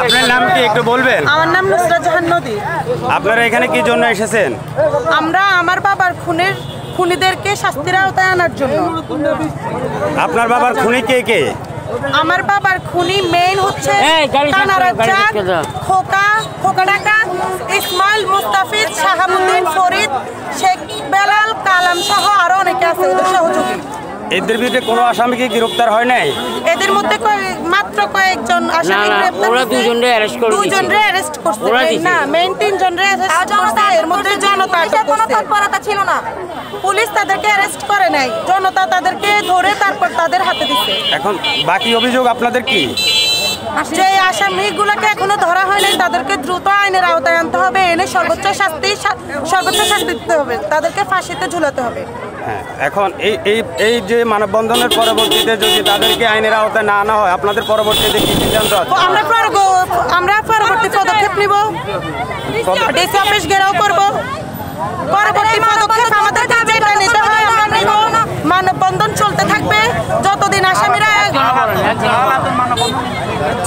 আপনার নাম কি একটু বলবেন? আমার নাম নুসরাত জাহান নদী। আপনারা এখানে কি জন্য এসেছেন? আমরা আমার বাবার খুনিদেরকে শাস্তির আওতায় আনার জন্য। আপনার বাবার খুনি কে কে? আমার বাবার খুনি মেইন হচ্ছে খোকা ডাকাত, ইসমাইল, মুস্তাফিজ, শাহাবুদ্দিন, ফরিদ, শেখ বেলাল, কালাম সহ আরো অনেকে আছে ওদের সহযোগী। এদের বিরুদ্ধে কোনো আসামি কি গ্রেফতার হয় নাই? এদের মধ্যে মাত্র কয়েকজন আসামি গ্রেফতার হয়েছে। দুজনরে অ্যারেস্ট করছে না, মেইন তিনজনরে অ্যারেস্ট করছে। এর মধ্যে জনতা কোনো তৎপরতা ছিল না, পুলিশ তাদেরকে অ্যারেস্ট করে নাই, জনতা তাদেরকে ধরে তারপর তাদের হাতে দিচ্ছে। এখন বাকি অভিযোগ আপনাদের কি? যে আসামিগুলোকে এখনো ধরা হয়নি তাদেরকে দ্রুত আইনের আওতায় আনতে হবে, এনে সর্বোচ্চ শাস্তি দিতে হবে, তাদেরকে ফাঁসিতে ঝুলাতে হবে। হ্যাঁ, এখন এই যে মানববন্ধনের পরবর্তীতে যদি তাদেরকে আইনের আওতায় না আনা হয়, আপনাদের পরবর্তীতে কি সিদ্ধান্ত আছে? আমরা পরবর্তী পদক্ষেপ নিব, ডিসি অফিস ঘেরাও করব। পরবর্তী পদক্ষেপ আমাদের যেটা নিতে হয় আমরা নিব। মানববন্ধন চলতে থাকবে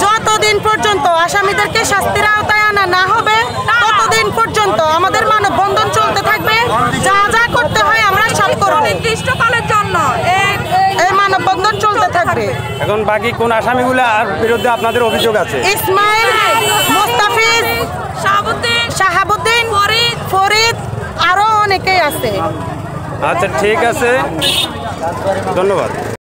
যতদিন পর্যন্ত আসামিদেরকে শাস্তির আওতায় আনা না হবে, ততদিন পর্যন্ত আমাদের মানববন্ধন চলতে থাকবে। যা যা করতে হয় আমরা সব করব, নির্দিষ্টকালের জন্য এই মানববন্ধন চলতে থাকবে। এখন বাকি কোন আসামিগুলোর বিরুদ্ধে আপনাদের অভিযোগ আছে? ইসমাইল, মুস্তাফিজ, শাহাবুদ্দিন, ফরিদ আরো অনেকেই আছে। আচ্ছা, ঠিক আছে, ধন্যবাদ।